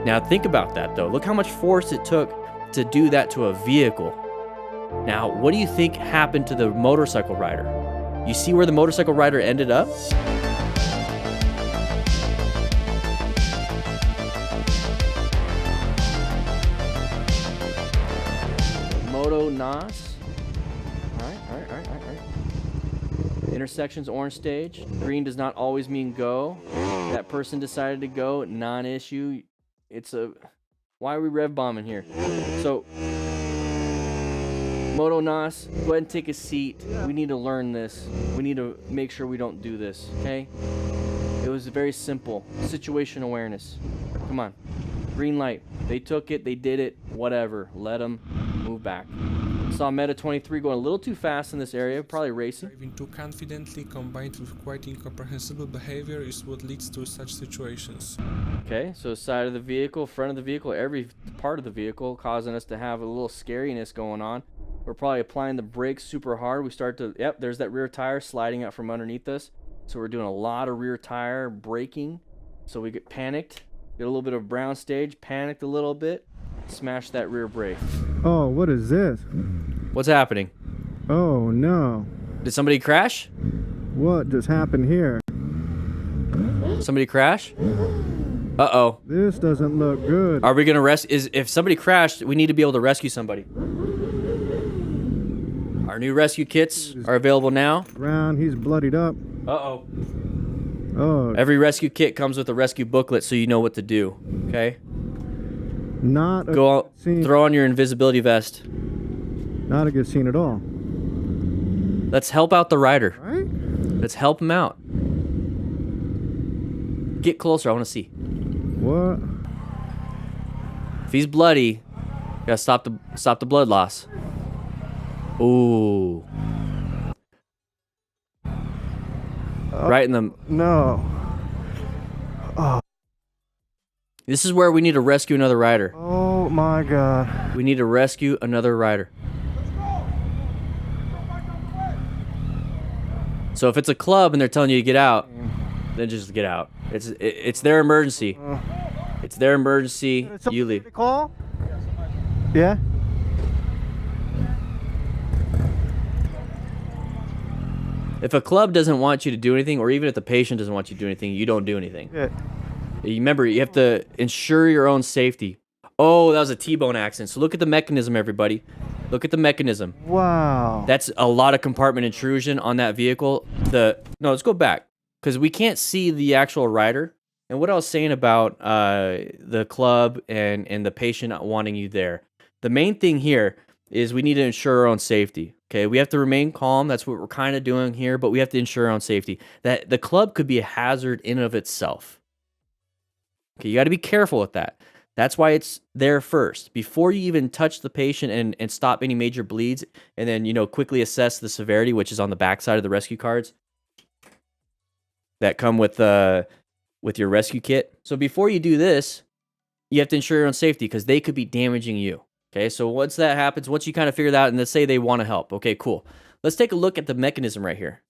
Now think about that though. Look how much force it took to do that to a vehicle. Now, what do you think happened to the motorcycle rider? You see where the motorcycle rider ended up? Moto Nas. All right. Intersections, orange stage. Green does not always mean go. That person decided to go, non-issue. It's a... Why are we rev bombing here? So, Moto Nas, go ahead and take a seat. We need to learn this. We need to make sure we don't do this, okay? It was very simple. Situation awareness. Come on. Green light. They took it, they did it, whatever. Let them move back. Saw Meta 23 going a little too fast in this area, probably racing. Driving too confidently combined with quite incomprehensible behavior is what leads to such situations. Okay, so side of the vehicle, front of the vehicle, every part of the vehicle causing us to have a little scariness going on. We're probably applying the brakes super hard. We start to, yep, there's that rear tire sliding out from underneath us. So we're doing a lot of rear tire braking. So we get panicked, get a little bit of brown stage, panicked a little bit, smash that rear brake. Oh, what is this? What's happening? Oh no. Did somebody crash? What just happened here? Somebody crash? Uh-oh. This doesn't look good. Are we gonna if somebody crashed, we need to be able to rescue somebody. Our new rescue kits are available now. Brown, he's bloodied up. Uh-oh. Oh. Every rescue kit comes with a rescue booklet so you know what to do, okay? Not a Go good scene. throw on your invisibility vest. Not a good scene at all. Let's help out the rider. Right? Let's help him out. Get closer, I want to see. What? If he's bloody, gotta stop the blood loss. Ooh. Right in the... No. Oh. This is where we need to rescue another rider. Oh my God. We need to rescue another rider. So if it's a club and they're telling you to get out, then just get out. It's their emergency. It's their emergency. You leave. Call? Yeah. If a club doesn't want you to do anything, or even if the patient doesn't want you to do anything, you don't do anything. Yeah. Remember, you have to ensure your own safety. Oh, that was a T-bone accident. So look at the mechanism, everybody. Look at the mechanism. Wow. That's a lot of compartment intrusion on that vehicle. No, let's go back, because we can't see the actual rider. And what I was saying about the club and the patient not wanting you there. The main thing here is we need to ensure our own safety. Okay, we have to remain calm. That's what we're kind of doing here, but we have to ensure our own safety. That the club could be a hazard in and of itself. Okay, you got to be careful with that. That's why it's there first. Before you even touch the patient and stop any major bleeds, and then, you know, quickly assess the severity, which is on the back side of the rescue cards that come with your rescue kit. So before you do this, you have to ensure your own safety, because they could be damaging you. Okay, so once that happens, once you kind of figure that out, and let's say they want to help. Okay, cool. Let's take a look at the mechanism right here.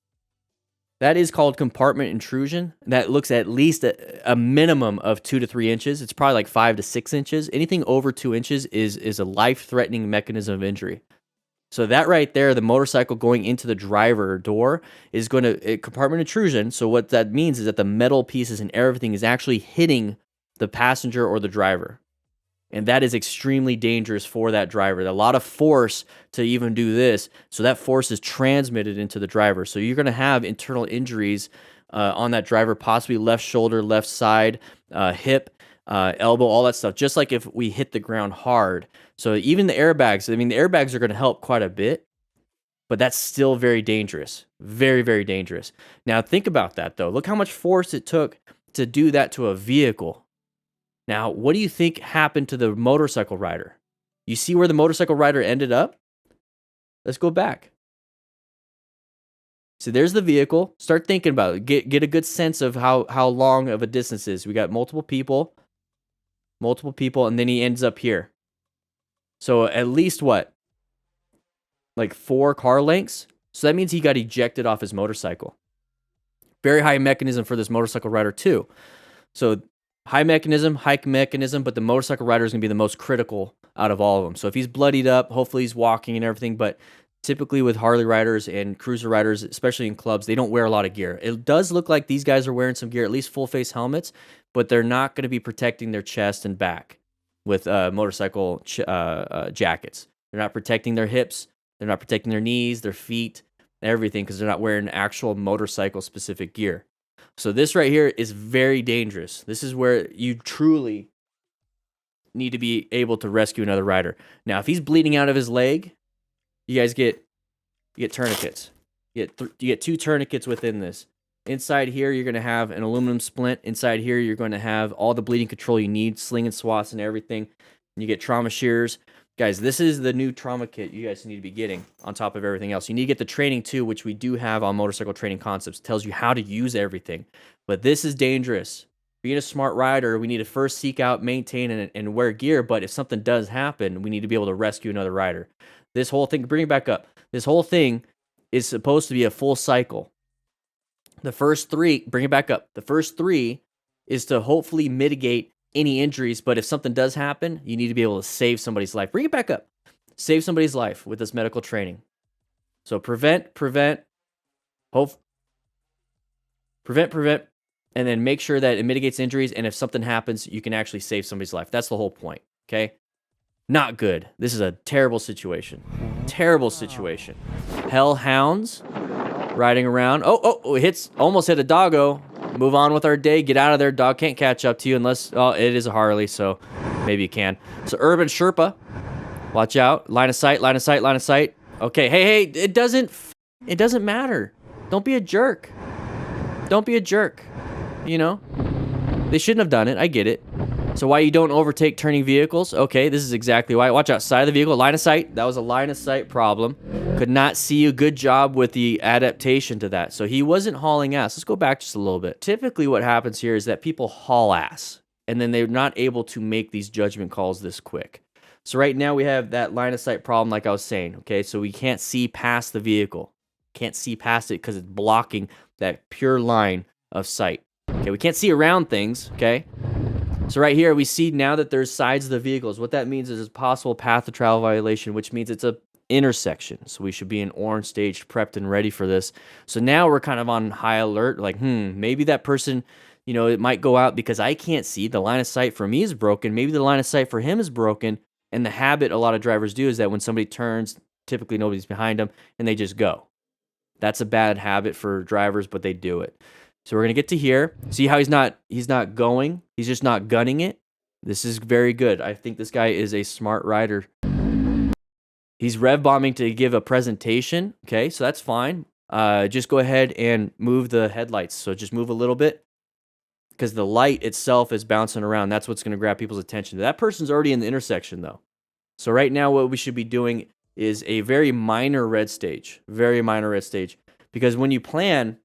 That is called compartment intrusion. That looks at least a minimum of 2 to 3 inches. It's probably like 5 to 6 inches. Anything over 2 inches is a life-threatening mechanism of injury. So that right there, the motorcycle going into the driver door, is going to compartment intrusion. So what that means is that the metal pieces and everything is actually hitting the passenger or the driver. And that is extremely dangerous for that driver. A lot of force to even do this. So that force is transmitted into the driver. So you're going to have internal injuries on that driver, possibly left shoulder, left side, hip, elbow, all that stuff. Just like if we hit the ground hard. So even the airbags, I mean, the airbags are going to help quite a bit, but that's still very dangerous. Very, very dangerous. Now think about that though. Look how much force it took to do that to a vehicle. Now, what do you think happened to the motorcycle rider? You see where the motorcycle rider ended up? Let's go back. So there's the vehicle. Start thinking about it. Get a good sense of how long of a distance it is. We got multiple people, and then he ends up here. So at least what? Like 4 car lengths? So that means he got ejected off his motorcycle. Very high mechanism for this motorcycle rider too. So high mechanism, but the motorcycle rider is going to be the most critical out of all of them. So if he's bloodied up, hopefully he's walking and everything, but typically with Harley riders and cruiser riders, especially in clubs, they don't wear a lot of gear. It does look like these guys are wearing some gear, at least full face helmets, but they're not going to be protecting their chest and back with motorcycle jackets. They're not protecting their hips. They're not protecting their knees, their feet, everything, because they're not wearing actual motorcycle specific gear. So this right here is very dangerous. This is where you truly need to be able to rescue another rider. Now, if he's bleeding out of his leg, you guys get tourniquets. You get 2 tourniquets within this. Inside here, you're going to have an aluminum splint. Inside here, you're going to have all the bleeding control you need, sling and swaths and everything. And you get trauma shears. Guys, this is the new trauma kit you guys need to be getting on top of everything else. You need to get the training too, which we do have on Motorcycle Training Concepts. It tells you how to use everything. But this is dangerous. Being a smart rider, we need to first seek out, maintain, and wear gear. But if something does happen, we need to be able to rescue another rider. This whole thing, bring it back up. This whole thing is supposed to be a full cycle. The first 3, bring it back up. The first 3 is to hopefully mitigate any injuries, but if something does happen, you need to be able to save somebody's life. Bring it back up. Save somebody's life with this medical training. So prevent, hope, prevent, and then make sure that it mitigates injuries, and if something happens, you can actually save somebody's life. That's the whole point, okay? Not good. This is a terrible situation. Terrible situation. Hellhounds riding around. Oh, almost hit a doggo. Move on with our day. Get out of there. Dog can't catch up to you unless, it is a Harley, so maybe you can. So Urban Sherpa, watch out. Line of sight. Okay, hey, it doesn't matter. Don't be a jerk. You know? They shouldn't have done it. I get it. So why you don't overtake turning vehicles? Okay, this is exactly why. Watch out, side of the vehicle, line of sight. That was a line of sight problem. Could not see you. Good job with the adaptation to that. So he wasn't hauling ass. Let's go back just a little bit. Typically what happens here is that people haul ass, and then they're not able to make these judgment calls this quick. So right now we have that line of sight problem like I was saying, okay? So we can't see past the vehicle. Can't see past it because it's blocking that pure line of sight. Okay, we can't see around things, okay? So right here, we see now that there's sides of the vehicles. What that means is a possible path of travel violation, which means it's a intersection. So we should be in orange staged, prepped, and ready for this. So now we're kind of on high alert, like, maybe that person, it might go out because I can't see. The line of sight for me is broken. Maybe the line of sight for him is broken. And the habit a lot of drivers do is that when somebody turns, typically nobody's behind them, and they just go. That's a bad habit for drivers, but they do it. So we're going to get to here. See how he's not going? He's just not gunning it. This is very good. I think this guy is a smart rider. He's rev bombing to give a presentation. Okay, so that's fine. Just go ahead and move the headlights. So just move a little bit because the light itself is bouncing around. That's what's going to grab people's attention. That person's already in the intersection though. So right now what we should be doing is a very minor red stage. Very minor red stage. Because when you plan,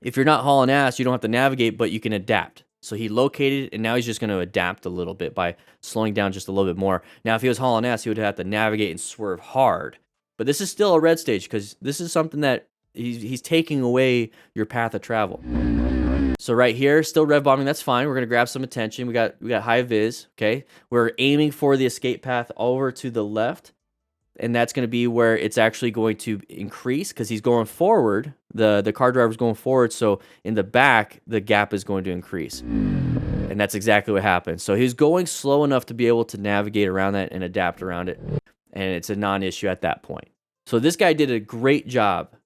if you're not hauling ass, you don't have to navigate, but you can adapt. So he located, and now he's just going to adapt a little bit by slowing down just a little bit more. Now, if he was hauling ass, he would have to navigate and swerve hard. But this is still a red stage because this is something that he's taking away your path of travel. So right here, still rev bombing. That's fine. We're going to grab some attention. We got high vis. Okay, we're aiming for the escape path over to the left. And that's going to be where it's actually going to increase because he's going forward. The car driver's going forward, so in the back, the gap is going to increase. And that's exactly what happened. So he's going slow enough to be able to navigate around that and adapt around it. And it's a non-issue at that point. So this guy did a great job